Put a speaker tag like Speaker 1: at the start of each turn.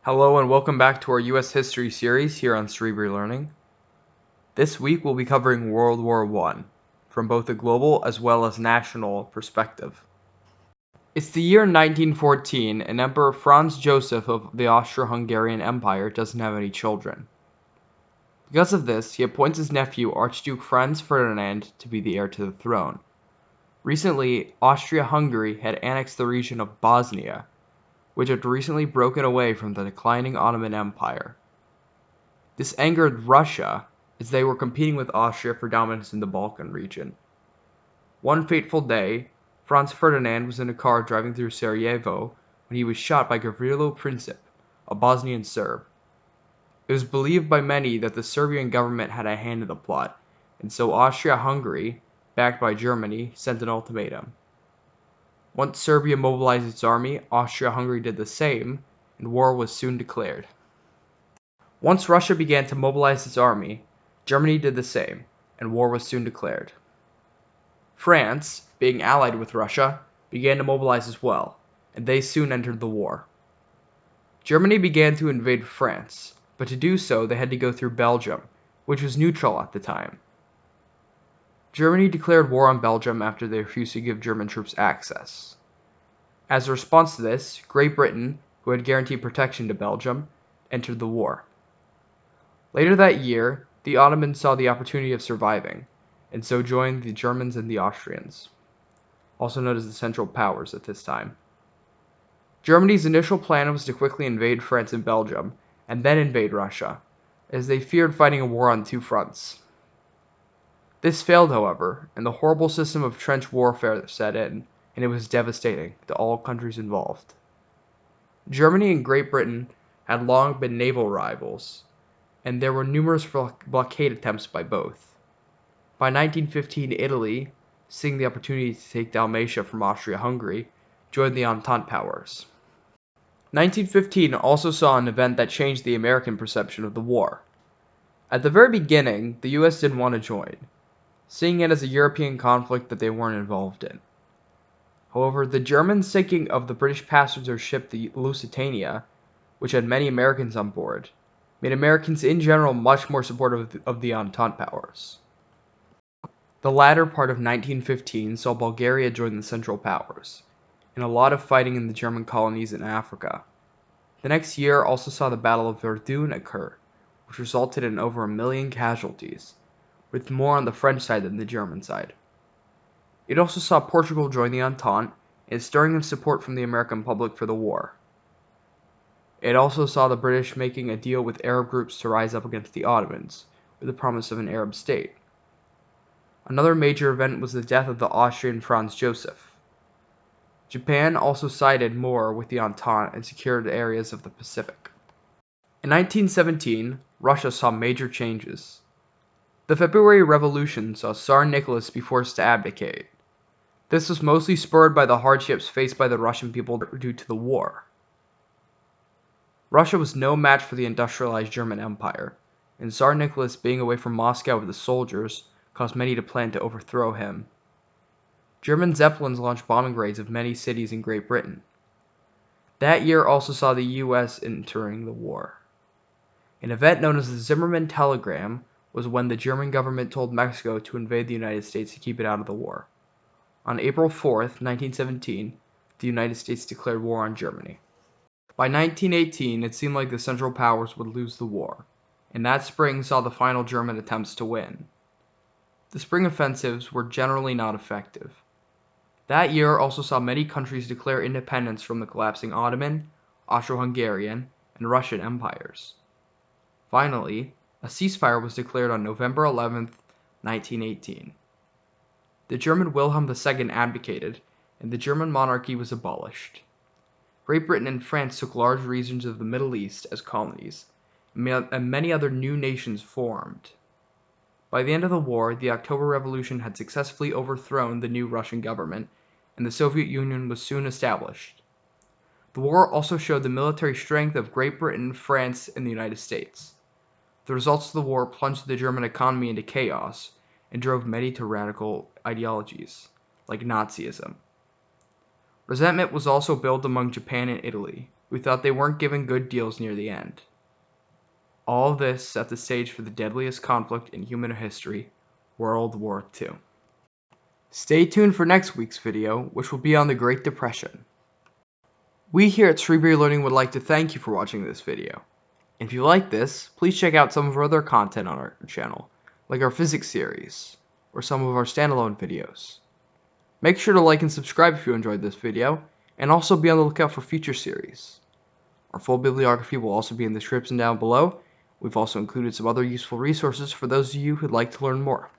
Speaker 1: Hello and welcome back to our U.S. History series here on Cerebri Learning. This week we'll be covering World War I from both a global as well as national perspective. It's the year 1914 and Emperor Franz Joseph of the Austro-Hungarian Empire doesn't have any children. Because of this, he appoints his nephew Archduke Franz Ferdinand to be the heir to the throne. Recently, Austria-Hungary had annexed the region of Bosnia, which had recently broken away from the declining Ottoman Empire. This angered Russia, as they were competing with Austria for dominance in the Balkan region. One fateful day, Franz Ferdinand was in a car driving through Sarajevo when he was shot by Gavrilo Princip, a Bosnian Serb. It was believed by many that the Serbian government had a hand in the plot, and so Austria-Hungary, backed by Germany, sent an ultimatum. Once Serbia mobilized its army, Austria-Hungary did the same, and war was soon declared. Once Russia began to mobilize its army, Germany did the same, and war was soon declared. France, being allied with Russia, began to mobilize as well, and they soon entered the war. Germany began to invade France, but to do so they had to go through Belgium, which was neutral at the time. Germany declared war on Belgium after they refused to give German troops access. As a response to this, Great Britain, who had guaranteed protection to Belgium, entered the war. Later that year, the Ottomans saw the opportunity of surviving, and so joined the Germans and the Austrians, also known as the Central Powers at this time. Germany's initial plan was to quickly invade France and Belgium, and then invade Russia, as they feared fighting a war on two fronts. This failed, however, and the horrible system of trench warfare set in, and it was devastating to all countries involved. Germany and Great Britain had long been naval rivals, and there were numerous blockade attempts by both. By 1915, Italy, seeing the opportunity to take Dalmatia from Austria-Hungary, joined the Entente powers. 1915 also saw an event that changed the American perception of the war. At the very beginning, the US didn't want to join, seeing it as a European conflict that they weren't involved in. However, the German sinking of the British passenger ship the Lusitania, which had many Americans on board, made Americans in general much more supportive of the Entente powers. The latter part of 1915 saw Bulgaria join the Central Powers, and a lot of fighting in the German colonies in Africa. The next year also saw the Battle of Verdun occur, which resulted in over 1 million casualties, with more on the French side than the German side. It also saw Portugal join the Entente, and stirring of support from the American public for the war. It also saw the British making a deal with Arab groups to rise up against the Ottomans, with the promise of an Arab state. Another major event was the death of the Austrian Franz Joseph. Japan also sided more with the Entente and secured areas of the Pacific. In 1917, Russia saw major changes. The February Revolution saw Tsar Nicholas be forced to abdicate. This was mostly spurred by the hardships faced by the Russian people due to the war. Russia was no match for the industrialized German Empire, and Tsar Nicholas being away from Moscow with the soldiers caused many to plan to overthrow him. German Zeppelins launched bombing raids of many cities in Great Britain. That year also saw the US entering the war. An event known as the Zimmermann Telegram was when the German government told Mexico to invade the United States to keep it out of the war. On April 4th, 1917, the United States declared war on Germany. By 1918, it seemed like the Central Powers would lose the war, and that spring saw the final German attempts to win. The spring offensives were generally not effective. That year also saw many countries declare independence from the collapsing Ottoman, Austro-Hungarian, and Russian empires. Finally, a ceasefire was declared on November 11, 1918. The German Wilhelm II abdicated, and the German monarchy was abolished. Great Britain and France took large regions of the Middle East as colonies, and many other new nations formed. By the end of the war, the October Revolution had successfully overthrown the new Russian government, and the Soviet Union was soon established. The war also showed the military strength of Great Britain, France, and the United States. The results of the war plunged the German economy into chaos and drove many to radical ideologies, like Nazism. Resentment was also built among Japan and Italy, who thought they weren't given good deals near the end. All of this set the stage for the deadliest conflict in human history, World War II. Stay tuned for next week's video, which will be on the Great Depression. We here at Cerebri Learning would like to thank you for watching this video. If you like this, please check out some of our other content on our channel, like our physics series, or some of our standalone videos. Make sure to like and subscribe if you enjoyed this video, and also be on the lookout for future series. Our full bibliography will also be in the description down below. We've also included some other useful resources for those of you who'd like to learn more.